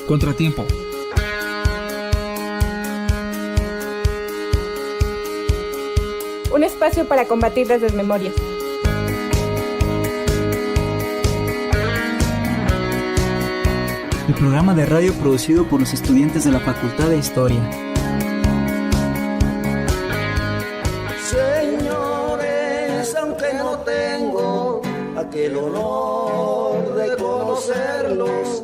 Contratiempo. Un espacio para combatir las desmemorias. El programa de radio producido por los estudiantes de la Facultad de Historia. Señores, aunque no tengo aquel honor de conocerlos,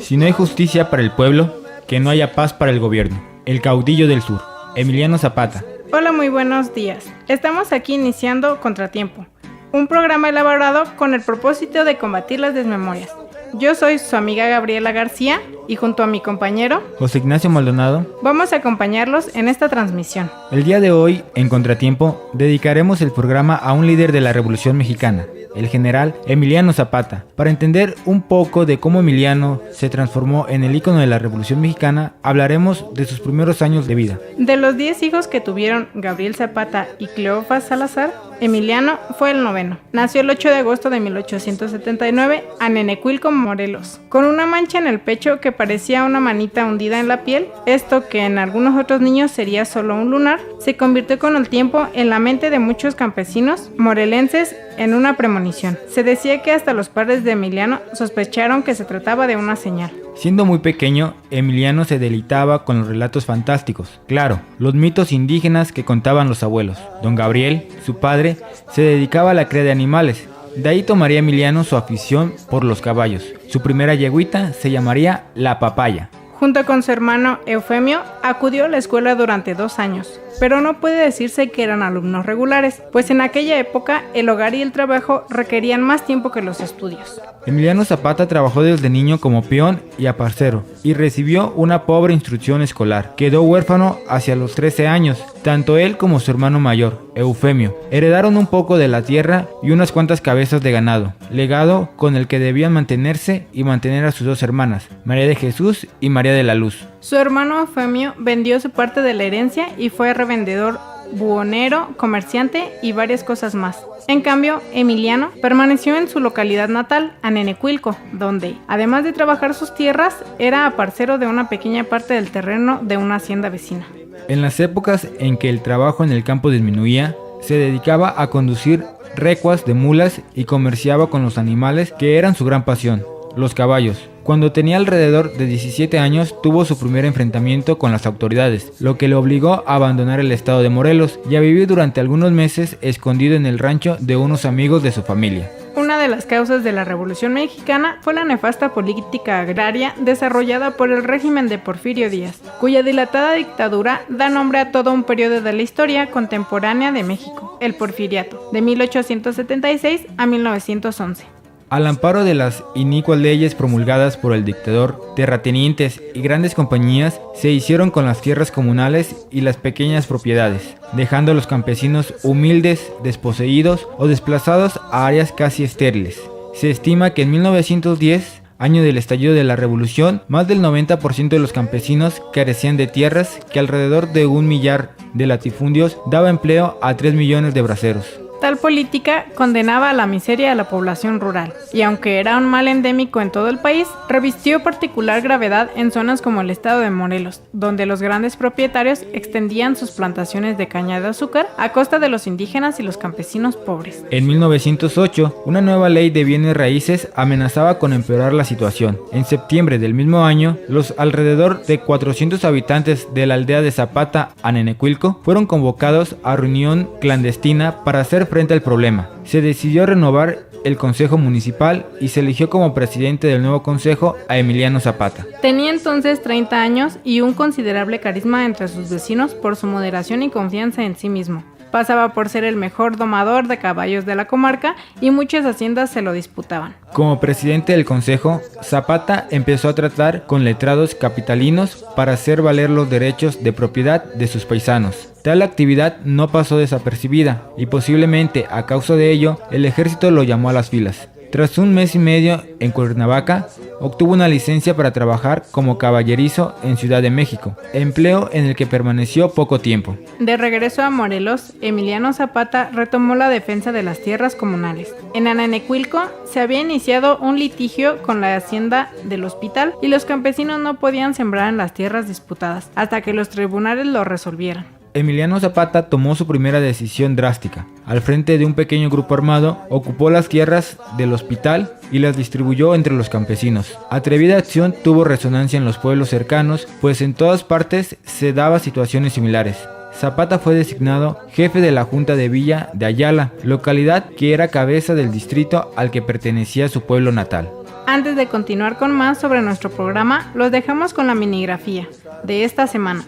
si no hay justicia para el pueblo, que no haya paz para el gobierno. El caudillo del sur, Emiliano Zapata. Hola, muy buenos días. Estamos aquí iniciando Contratiempo, un programa elaborado con el propósito de combatir las desmemorias. Yo soy su amiga Gabriela García y junto a mi compañero José Ignacio Maldonado vamos a acompañarlos en esta transmisión. El día de hoy, en Contratiempo, dedicaremos el programa a un líder de la Revolución Mexicana, el general Emiliano Zapata. Para entender un poco de cómo Emiliano se transformó en el ícono de la Revolución Mexicana, hablaremos de sus primeros años de vida. De los 10 hijos que tuvieron Gabriel Zapata y Cleofás Salazar, Emiliano fue el noveno. Nació el 8 de agosto de 1879 a Nenecuilco, Morelos, con una mancha en el pecho que parecía una manita hundida en la piel. Esto, que en algunos otros niños sería solo un lunar, se convirtió con el tiempo en la mente de muchos campesinos morelenses en una premonición. Se decía que hasta los padres de Emiliano sospecharon que se trataba de una señal. Siendo muy pequeño, Emiliano se deleitaba con los relatos fantásticos, claro, los mitos indígenas que contaban los abuelos. Don Gabriel, su padre, se dedicaba a la cría de animales. De ahí tomaría Emiliano su afición por los caballos. Su primera yegüita se llamaría La Papaya. Junto con su hermano Eufemio, acudió a la escuela durante 2 años, pero no puede decirse que eran alumnos regulares, pues en aquella época el hogar y el trabajo requerían más tiempo que los estudios. Emiliano Zapata trabajó desde niño como peón y aparcero y recibió una pobre instrucción escolar. Quedó huérfano hacia los 13 años. Tanto él como su hermano mayor, Eufemio, heredaron un poco de la tierra y unas cuantas cabezas de ganado, legado con el que debían mantenerse y mantener a sus 2 hermanas, María de Jesús y María de la Luz. Su hermano Eufemio vendió su parte de la herencia y fue revendedor, buhonero, comerciante y varias cosas más. En cambio, Emiliano permaneció en su localidad natal, a Nenecuilco, donde, además de trabajar sus tierras, era aparcero de una pequeña parte del terreno de una hacienda vecina. En las épocas en que el trabajo en el campo disminuía, se dedicaba a conducir recuas de mulas y comerciaba con los animales que eran su gran pasión, los caballos. Cuando tenía alrededor de 17 años, tuvo su primer enfrentamiento con las autoridades, lo que le obligó a abandonar el estado de Morelos y a vivir durante algunos meses escondido en el rancho de unos amigos de su familia. Una de las causas de la Revolución Mexicana fue la nefasta política agraria desarrollada por el régimen de Porfirio Díaz, cuya dilatada dictadura da nombre a todo un periodo de la historia contemporánea de México, el Porfiriato, de 1876 a 1911. Al amparo de las inicuas leyes promulgadas por el dictador, terratenientes y grandes compañías se hicieron con las tierras comunales y las pequeñas propiedades, dejando a los campesinos humildes, desposeídos o desplazados a áreas casi estériles. Se estima que en 1910, año del estallido de la revolución, más del 90% de los campesinos carecían de tierras, que alrededor de 1 millar de latifundios daba empleo a 3 millones de braceros. Tal política condenaba a la miseria a la población rural, y aunque era un mal endémico en todo el país, revistió particular gravedad en zonas como el estado de Morelos, donde los grandes propietarios extendían sus plantaciones de caña de azúcar a costa de los indígenas y los campesinos pobres. En 1908, una nueva ley de bienes raíces amenazaba con empeorar la situación. En septiembre del mismo año, los alrededor de 400 habitantes de la aldea de Zapata a Nenecuilco fueron convocados a reunión clandestina para hacer frente al problema. Se decidió renovar el Consejo Municipal y se eligió como presidente del nuevo consejo a Emiliano Zapata. Tenía entonces 30 años y un considerable carisma entre sus vecinos por su moderación y confianza en sí mismo. Pasaba por ser el mejor domador de caballos de la comarca y muchas haciendas se lo disputaban. Como presidente del consejo, Zapata empezó a tratar con letrados capitalinos para hacer valer los derechos de propiedad de sus paisanos. Tal actividad no pasó desapercibida y posiblemente a causa de ello el ejército lo llamó a las filas. Tras un mes y medio en Cuernavaca, Obtuvo una licencia para trabajar como caballerizo en Ciudad de México, empleo en el que permaneció poco tiempo. De regreso a Morelos, Emiliano Zapata retomó la defensa de las tierras comunales. En Ananecuilco se había iniciado un litigio con la hacienda del hospital y los campesinos no podían sembrar en las tierras disputadas hasta que los tribunales lo resolvieran. Emiliano Zapata tomó su primera decisión drástica. Al frente de un pequeño grupo armado, ocupó las tierras del hospital y las distribuyó entre los campesinos. Atrevida acción tuvo resonancia en los pueblos cercanos, pues en todas partes se daban situaciones similares. Zapata fue designado jefe de la Junta de Villa de Ayala, localidad que era cabeza del distrito al que pertenecía su pueblo natal. Antes de continuar con más sobre nuestro programa, los dejamos con la minigrafía de esta semana.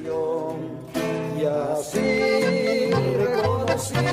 Y así reconocido.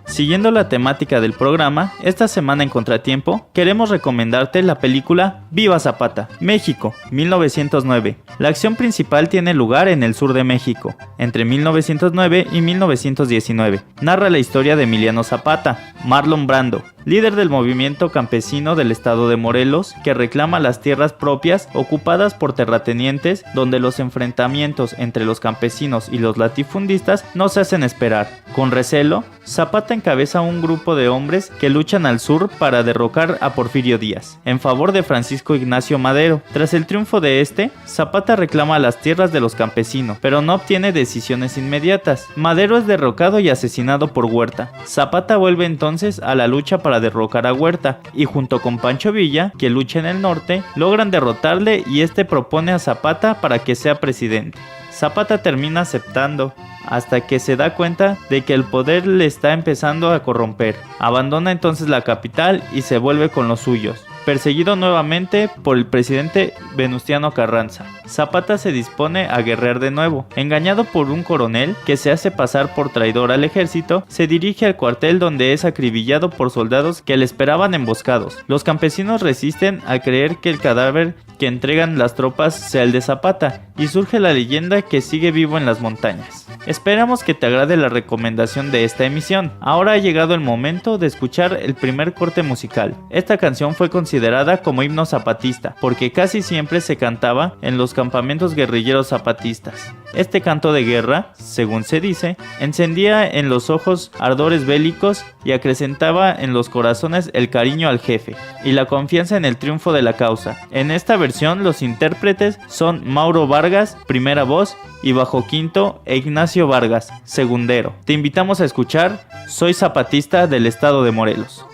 Siguiendo la temática del programa, esta semana en Contratiempo, queremos recomendarte la película Viva Zapata, México, 1909. La acción principal tiene lugar en el sur de México, entre 1909 y 1919. Narra la historia de Emiliano Zapata, Marlon Brando, líder del movimiento campesino del estado de Morelos, que reclama las tierras propias ocupadas por terratenientes, donde los enfrentamientos entre los campesinos y los latifundistas no se hacen esperar. Con recelo, Zapata encabeza un grupo de hombres que luchan al sur para derrocar a Porfirio Díaz, en favor de Francisco Ignacio Madero. Tras el triunfo de este, Zapata reclama las tierras de los campesinos, pero no obtiene decisiones inmediatas. Madero es derrocado y asesinado por Huerta. Zapata vuelve entonces a la lucha para derrocar a Huerta, y junto con Pancho Villa, que lucha en el norte, logran derrotarle y este propone a Zapata para que sea presidente. Zapata termina aceptando, hasta que se da cuenta de que el poder le está empezando a corromper. Abandona entonces la capital y se vuelve con los suyos, perseguido nuevamente por el presidente Venustiano Carranza. Zapata se dispone a guerrear de nuevo. Engañado por un coronel que se hace pasar por traidor al ejército, se dirige al cuartel donde es acribillado por soldados que le esperaban emboscados. Los campesinos resisten al creer que el cadáver que entregan las tropas sea el de Zapata, y surge la leyenda que sigue vivo en las montañas. Esperamos que te agrade la recomendación de esta emisión. Ahora ha llegado el momento de escuchar el primer corte musical. Esta canción fue considerada como himno zapatista, porque casi siempre se cantaba en los campamentos guerrilleros zapatistas. Este canto de guerra, según se dice, encendía en los ojos ardores bélicos y acrecentaba en los corazones el cariño al jefe y la confianza en el triunfo de la causa. En esta versión los intérpretes son Mauro Vargas, primera voz, y bajo quinto Ignacio Vargas, segundero. Te invitamos a escuchar Soy Zapatista del estado de Morelos.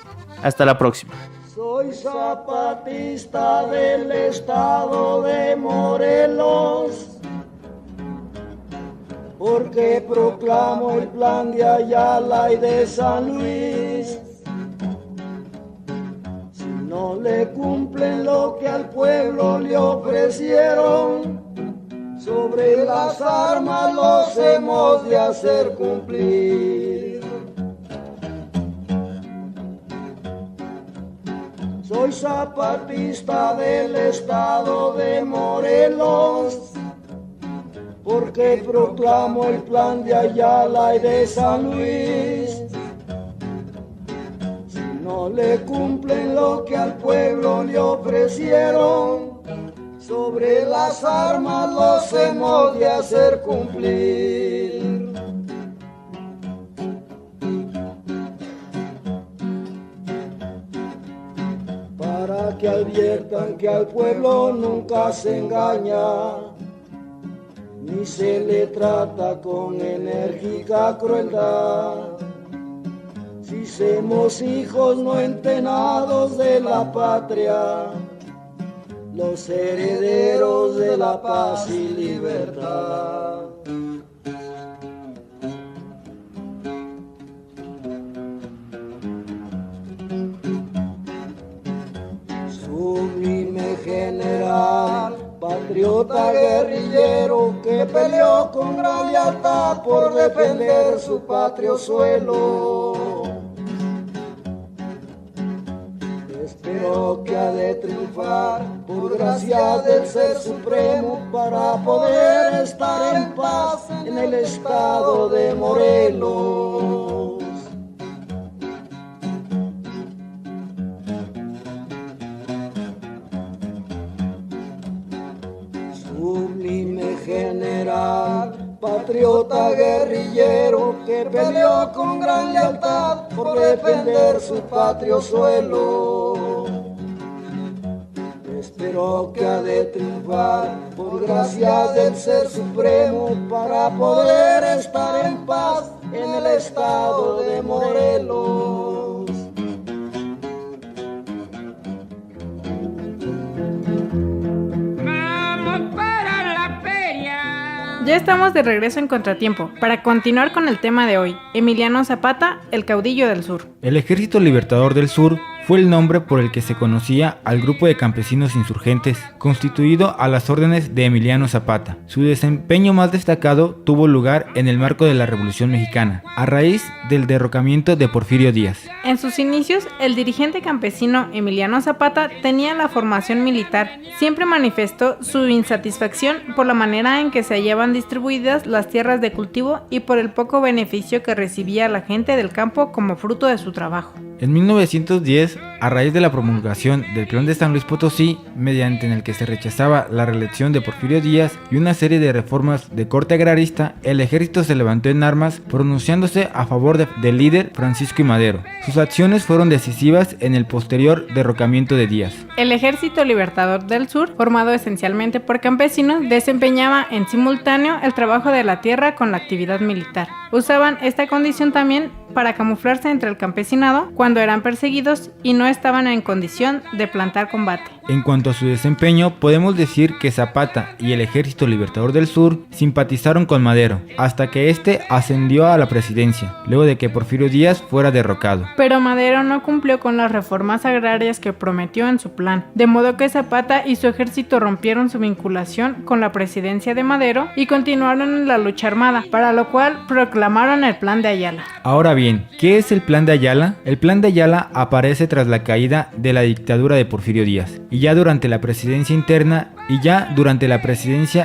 Hasta la próxima. Soy zapatista del estado de Morelos, porque proclamo el plan de Ayala y de San Luis. Si no le cumplen lo que al pueblo le ofrecieron, sobre las armas los hemos de hacer cumplir. Soy zapatista del estado de Morelos, porque proclamo el plan de Ayala y de San Luis. Si no le cumplen lo que al pueblo le ofrecieron, sobre las armas los hemos de hacer cumplir. Para que adviertan que al pueblo nunca se engaña, ni se le trata con enérgica crueldad. Si somos hijos no entenados de la patria, los herederos de la paz y libertad. Sublime general, patriota guerrillero, que peleó con gran lealtad por defender su patrio suelo. Espero que ha de triunfar por gracia del Ser Supremo, para poder estar en paz en el estado de Morelos. patriota guerrillero que peleó con gran lealtad por defender su patrio suelo. Espero que ha de triunfar por gracia del Ser Supremo para poder estar en paz en el estado de Morelos. Ya estamos de regreso en Contratiempo, para continuar con el tema de hoy, Emiliano Zapata, el caudillo del sur. El Ejército Libertador del Sur fue el nombre por el que se conocía al grupo de campesinos insurgentes, constituido a las órdenes de Emiliano Zapata. Su desempeño más destacado tuvo lugar en el marco de la Revolución Mexicana, a raíz del derrocamiento de Porfirio Díaz. En sus inicios, el dirigente campesino Emiliano Zapata tenía la formación militar. Siempre manifestó su insatisfacción por la manera en que se hallaban distribuidas las tierras de cultivo y por el poco beneficio que recibía la gente del campo como fruto de su trabajo. En 1910, a raíz de la promulgación del Plan de San Luis Potosí, mediante en el que se rechazaba la reelección de Porfirio Díaz y una serie de reformas de corte agrarista, el ejército se levantó en armas, pronunciándose a favor del líder Francisco I. Madero. Sus acciones fueron decisivas en el posterior derrocamiento de Díaz. El Ejército Libertador del Sur, formado esencialmente por campesinos, desempeñaba en simultáneo el trabajo de la tierra con la actividad militar. Usaban esta condición también para camuflarse entre el campesinado cuando eran perseguidos y no estaban en condición de plantar combate. En cuanto a su desempeño, podemos decir que Zapata y el Ejército Libertador del Sur simpatizaron con Madero, hasta que éste ascendió a la presidencia, luego de que Porfirio Díaz fuera derrocado. Pero Madero no cumplió con las reformas agrarias que prometió en su plan, de modo que Zapata y su ejército rompieron su vinculación con la presidencia de Madero y continuaron en la lucha armada, para lo cual proclamaron el Plan de Ayala. Ahora bien, ¿qué es el Plan de Ayala? El Plan de Ayala aparece tras la caída de la dictadura de Porfirio Díaz, y ya durante la presidencia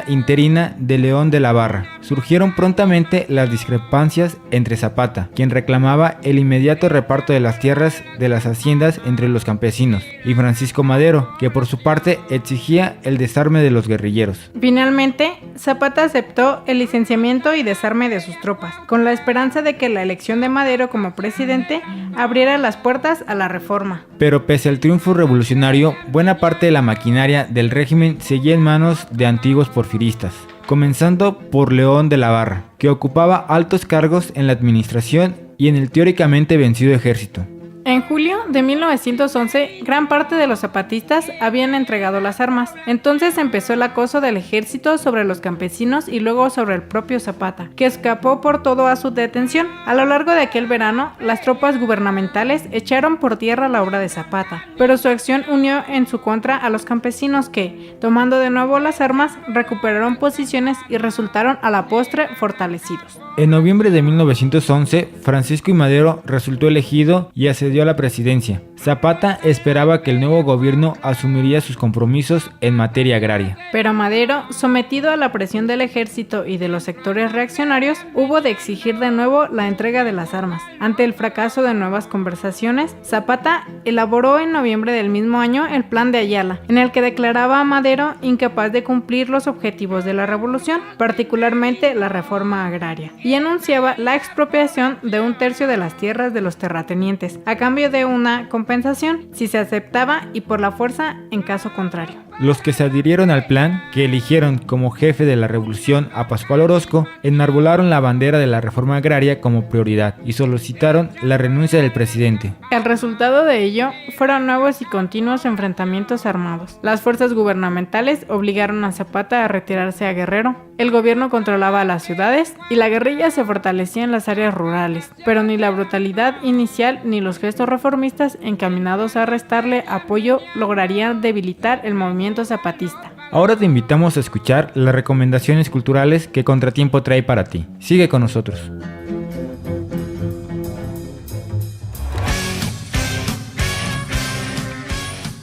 interina de León de la Barra. Surgieron prontamente las discrepancias entre Zapata, quien reclamaba el inmediato reparto de las tierras de las haciendas entre los campesinos, y Francisco Madero, que por su parte exigía el desarme de los guerrilleros. Finalmente, Zapata aceptó el licenciamiento y desarme de sus tropas, con la esperanza de que la elección de Madero como presidente abriera las puertas a la reforma. Pero pese al triunfo revolucionario, buena parte de la maquinaria del régimen seguía en manos de antiguos porfiristas, comenzando por León de la Barra, que ocupaba altos cargos en la administración y en el teóricamente vencido ejército. En julio de 1911, gran parte de los zapatistas habían entregado las armas. Entonces empezó el acoso del ejército sobre los campesinos y luego sobre el propio Zapata, que escapó por todo a su detención. A lo largo de aquel verano, las tropas gubernamentales echaron por tierra la obra de Zapata, pero su acción unió en su contra a los campesinos que, tomando de nuevo las armas, recuperaron posiciones y resultaron a la postre fortalecidos. En noviembre de 1911, Francisco I. Madero resultó elegido y accedió a la presidencia. Zapata esperaba que el nuevo gobierno asumiría sus compromisos en materia agraria. Pero Madero, sometido a la presión del ejército y de los sectores reaccionarios, hubo de exigir de nuevo la entrega de las armas. Ante el fracaso de nuevas conversaciones, Zapata elaboró en noviembre del mismo año el Plan de Ayala, en el que declaraba a Madero incapaz de cumplir los objetivos de la revolución, particularmente la reforma agraria, y anunciaba la expropiación de 1/3 de las tierras de los terratenientes, a cambio de una compensación si se aceptaba y por la fuerza en caso contrario. Los que se adhirieron al plan, que eligieron como jefe de la revolución a Pascual Orozco, enarbolaron la bandera de la reforma agraria como prioridad y solicitaron la renuncia del presidente. El resultado de ello fueron nuevos y continuos enfrentamientos armados. Las fuerzas gubernamentales obligaron a Zapata a retirarse a Guerrero. El gobierno controlaba las ciudades y la guerrilla se fortalecía en las áreas rurales, pero ni la brutalidad inicial ni los gestos reformistas encaminados a restarle apoyo lograrían debilitar el movimiento zapatista. Ahora te invitamos a escuchar las recomendaciones culturales que Contratiempo trae para ti. Sigue con nosotros.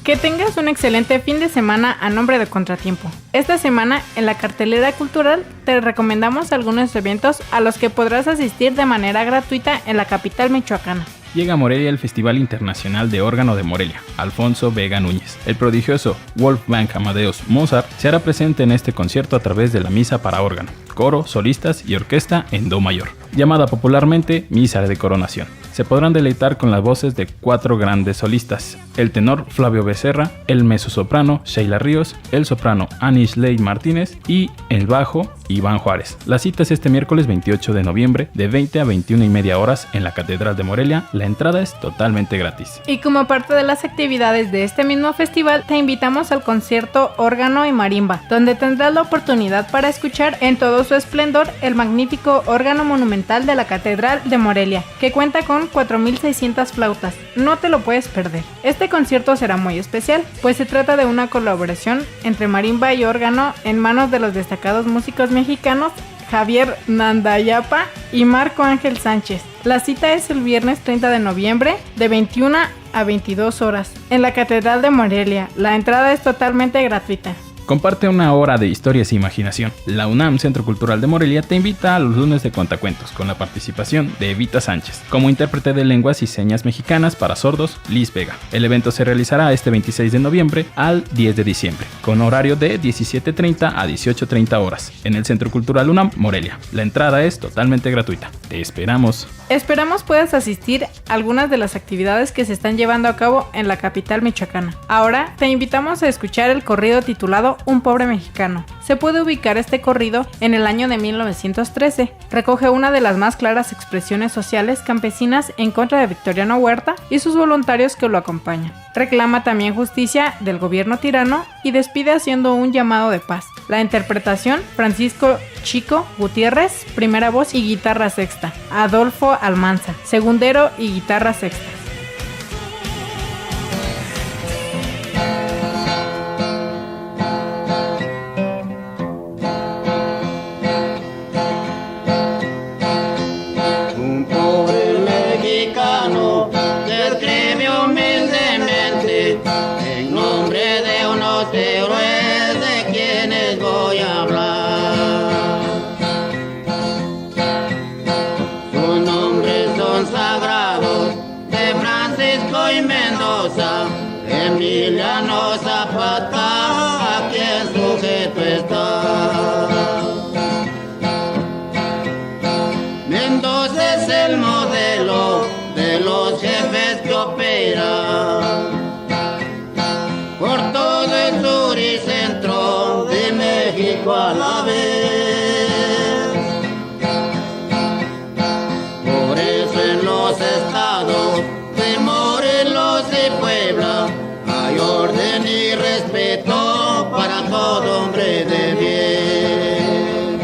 Que tengas un excelente fin de semana a nombre de Contratiempo. Esta semana en la cartelera cultural te recomendamos algunos eventos a los que podrás asistir de manera gratuita en la capital michoacana. Llega a Morelia el Festival Internacional de Órgano de Morelia, Alfonso Vega Núñez. El prodigioso Wolfgang Amadeus Mozart se hará presente en este concierto a través de la misa para órgano. coro, solistas y orquesta en do mayor, llamada popularmente Misa de Coronación. Se podrán deleitar con las voces de 4 grandes solistas: el tenor Flavio Becerra, el mezzosoprano Sheila Ríos, el soprano Anish Ley Martínez y el bajo Iván Juárez. La cita es este miércoles 28 de noviembre de 20 a 21:30 horas en la Catedral de Morelia. La entrada es totalmente gratis. Y como parte de las actividades de este mismo festival, te invitamos al concierto Órgano y Marimba, donde tendrás la oportunidad para escuchar en todo su esplendor el magnífico órgano monumental de la Catedral de Morelia, que cuenta con 4.600 flautas. No te lo puedes perder. Este concierto será muy especial, pues se trata de una colaboración entre marimba y órgano en manos de los destacados músicos mexicanos Javier Nandayapa y Marco Ángel Sánchez. La cita es el viernes 30 de noviembre de 21 a 22 horas en la Catedral de Morelia. La entrada es totalmente gratuita. Comparte una hora de historias e imaginación. La UNAM Centro Cultural de Morelia te invita a los lunes de cuentacuentos con la participación de Evita Sánchez como intérprete de lenguas y señas mexicanas para sordos, Liz Vega. El evento se realizará este 26 de noviembre al 10 de diciembre con horario de 17:30 a 18:30 horas en el Centro Cultural UNAM Morelia. La entrada es totalmente gratuita. Te esperamos. Esperamos puedas asistir a algunas de las actividades que se están llevando a cabo en la capital michoacana. Ahora te invitamos a escuchar el corrido titulado Un pobre mexicano. Se puede ubicar este corrido en el año de 1913. Recoge una de las más claras expresiones sociales campesinas en contra de Victoriano Huerta y sus voluntarios que lo acompañan. Reclama también justicia del gobierno tirano y despide haciendo un llamado de paz. La interpretación: Francisco Chico Gutiérrez, primera voz y guitarra sexta; Adolfo Almanza, segundero y guitarra sexta. Un pobre mexicano que escribe humildemente en nombre de unos héroes de quienes voy a hablar. Sus nombres son sagrados, de Francisco y Mendoza, Emiliano Zapata, a quien sujeto está. Mendoza es el modelo de los jefes que operan por todo el sur y centro de México a la vez. Por eso en los estados de Morelos y Puebla hay orden y respeto para todo hombre de bien.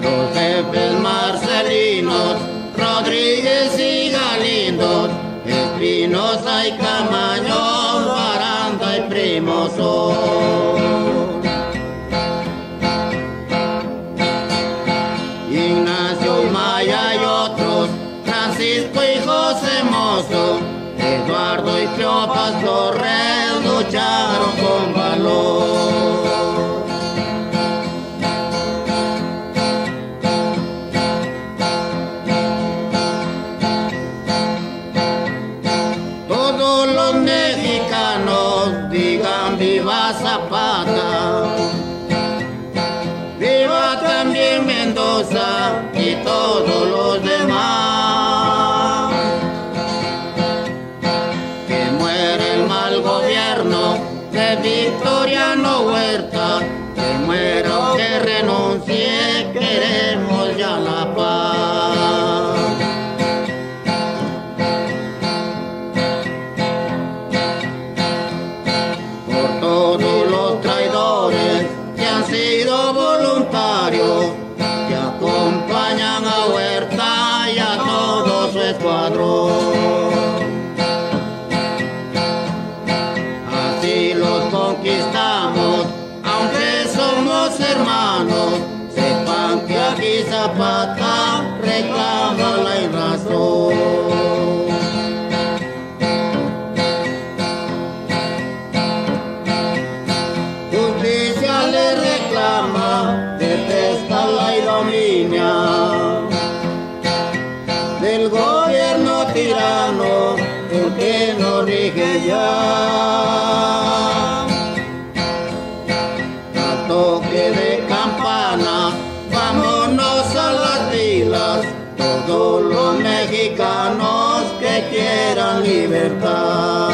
Los jefes Marcelinos, Rodríguez y Galindo, Espinosa y Camaño, Baranda y Primo son. Ignacio Maya y otros, Francisco y José Mozo, Eduardo y Cleopas Torres lucharon con valor. Todos los mexicanos digan viva Zapata, viva también Mendoza y todos los demás. Que muere el mal gobierno de Victoriano Huerta, que muera o que renuncie, queremos ya la paz. Por todos los traidores que han sido voluntarios, que acompañan a Huerta y a todo su escuadrón. Así los conquistamos, aunque somos hermanos, sepan que aquí Zapata reclama la razón. Justicia le reclama, detesta la ignominia del gobierno tirano, porque no rige ya. toque de campana, vámonos a las filas, todos los mexicanos que quieran libertad.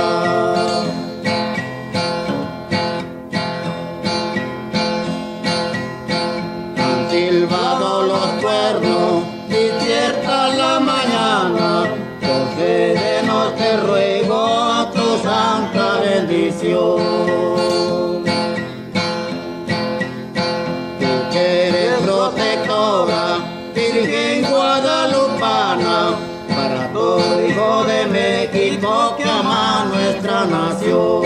Han silbado los cuernos, despierta la mañana, los serenos te ruego tu santa bendición. Tú que eres protectora, Virgen guadalupana, para todo hijo de México que ama nuestra nación.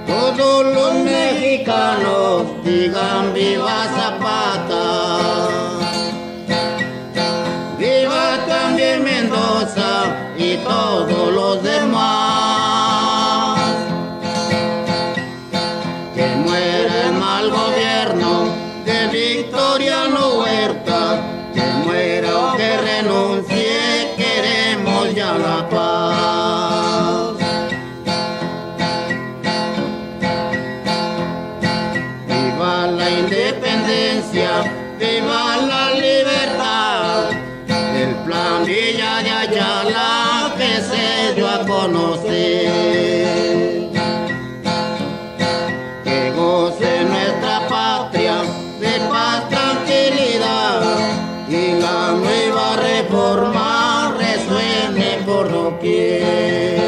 Todos los mexicanos digan viva Zapata, viva también Mendoza y todos los demás. Que muera el mal gobierno de Victoriano Huerta, que muera o que renuncie, queremos ya la paz. Viva la independencia, viva la libertad, el plan Villa de Ayala que se dio a conocer. Que goce nuestra patria de paz, tranquilidad, y la nueva reforma resuene por doquier.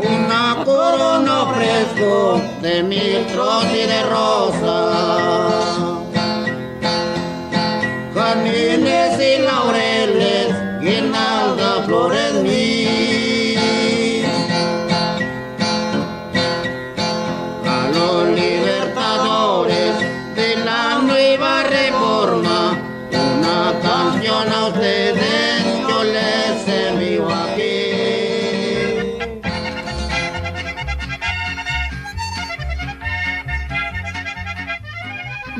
Una corona ofrezco de mirtos y de rosas, jardines y laureles, guirnalda, flores mil. A los libertadores de la nueva reforma, una canción a ustedes yo les envío aquí.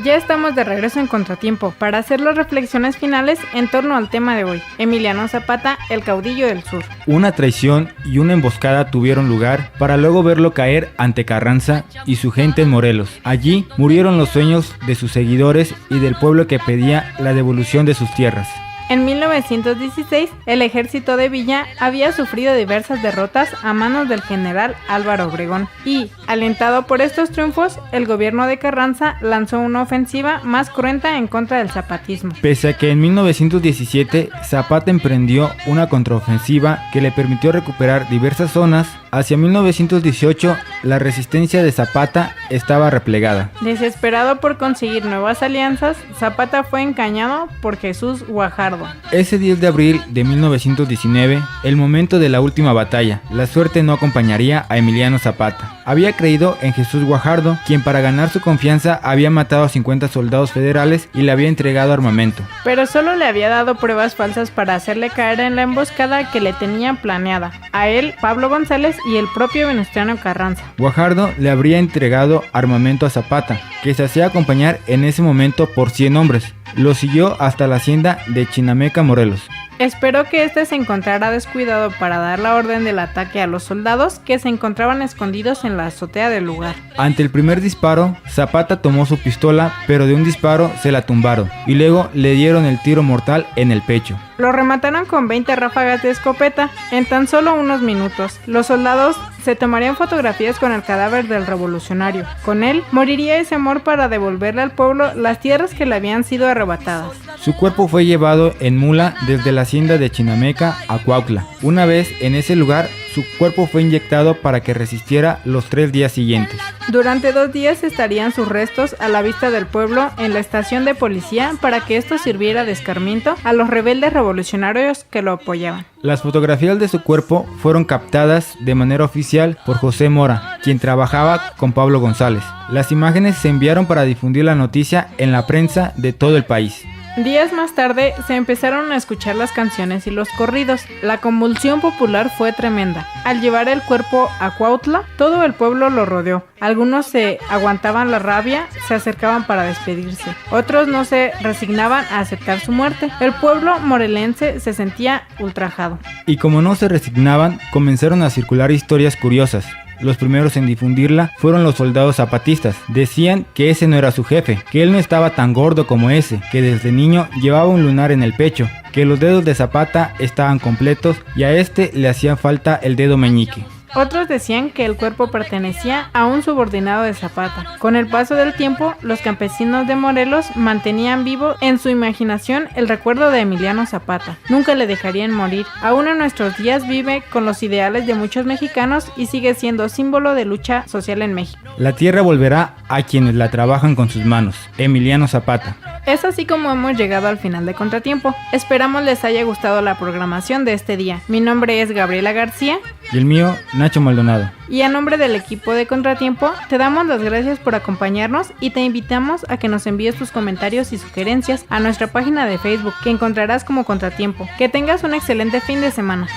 Ya estamos de regreso en Contratiempo para hacer las reflexiones finales en torno al tema de hoy, Emiliano Zapata, el caudillo del sur. Una traición y una emboscada tuvieron lugar para luego verlo caer ante Carranza y su gente en Morelos. Allí murieron los sueños de sus seguidores y del pueblo que pedía la devolución de sus tierras. En 1916, el ejército de Villa había sufrido diversas derrotas a manos del general Álvaro Obregón y, alentado por estos triunfos, el gobierno de Carranza lanzó una ofensiva más cruenta en contra del zapatismo. Pese a que en 1917 Zapata emprendió una contraofensiva que le permitió recuperar diversas zonas, hacia 1918 la resistencia de Zapata estaba replegada. Desesperado por conseguir nuevas alianzas, Zapata fue engañado por Jesús Guajardo. Ese 10 de abril de 1919, el momento de la última batalla, la suerte no acompañaría a Emiliano Zapata. Había creído en Jesús Guajardo, quien para ganar su confianza había matado a 50 soldados federales y le había entregado armamento. Pero solo le había dado pruebas falsas para hacerle caer en la emboscada que le tenía planeada, a él, Pablo González y el propio Venustiano Carranza. Guajardo le habría entregado armamento a Zapata, que se hacía acompañar en ese momento por 100 hombres. Lo siguió hasta la hacienda de Chinameca, Morelos. Esperó que éste se encontrara descuidado para dar la orden del ataque a los soldados que se encontraban escondidos en la azotea del lugar. Ante el primer disparo, Zapata tomó su pistola, pero de un disparo se la tumbaron y luego le dieron el tiro mortal en el pecho. Lo remataron con 20 ráfagas de escopeta en tan solo unos minutos. Los soldados se tomarían fotografías con el cadáver del revolucionario. Con él moriría ese amor para devolverle al pueblo las tierras que le habían sido arrebatadas. Su cuerpo fue llevado en mula desde la hacienda de Chinameca a Cuautla. Una vez en ese lugar, su cuerpo fue inyectado para que resistiera los 3 días siguientes. Durante 2 días estarían sus restos a la vista del pueblo en la estación de policía para que esto sirviera de escarmiento a los rebeldes revolucionarios que lo apoyaban. Las fotografías de su cuerpo fueron captadas de manera oficial por José Mora, quien trabajaba con Pablo González. Las imágenes se enviaron para difundir la noticia en la prensa de todo el país. Días más tarde se empezaron a escuchar las canciones y los corridos. La convulsión popular fue tremenda. Al llevar el cuerpo a Cuautla, todo el pueblo lo rodeó. Algunos se aguantaban la rabia, se acercaban para despedirse. Otros no se resignaban a aceptar su muerte. El pueblo morelense se sentía ultrajado. Y como no se resignaban, comenzaron a circular historias curiosas. Los primeros en difundirla fueron los soldados zapatistas. Decían que ese no era su jefe, que él no estaba tan gordo como ese, que desde niño llevaba un lunar en el pecho, que los dedos de Zapata estaban completos y a este le hacía falta el dedo meñique. Otros decían que el cuerpo pertenecía a un subordinado de Zapata. Con el paso del tiempo, los campesinos de Morelos mantenían vivo en su imaginación el recuerdo de Emiliano Zapata. Nunca le dejarían morir. Aún en nuestros días vive con los ideales de muchos mexicanos y sigue siendo símbolo de lucha social en México. La tierra volverá a quienes la trabajan con sus manos. Emiliano Zapata. Es así como hemos llegado al final de Contratiempo. Esperamos les haya gustado la programación de este día. Mi nombre es Gabriela García. Y el mío, Nacho Maldonado. Y a nombre del equipo de Contratiempo, te damos las gracias por acompañarnos y te invitamos a que nos envíes tus comentarios y sugerencias a nuestra página de Facebook, que encontrarás como Contratiempo. Que tengas un excelente fin de semana.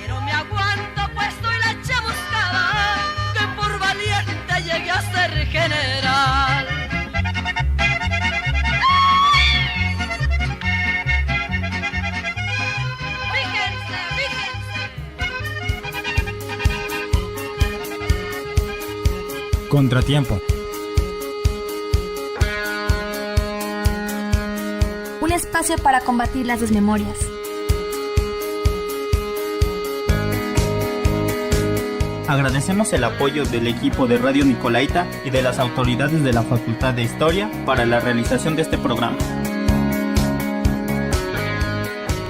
Pero me aguanto, pues soy la chamuscada, que por valiente llegué a ser general. Contratiempo. Un espacio para combatir las desmemorias. Agradecemos el apoyo del equipo de Radio Nicolaita y de las autoridades de la Facultad de Historia para la realización de este programa.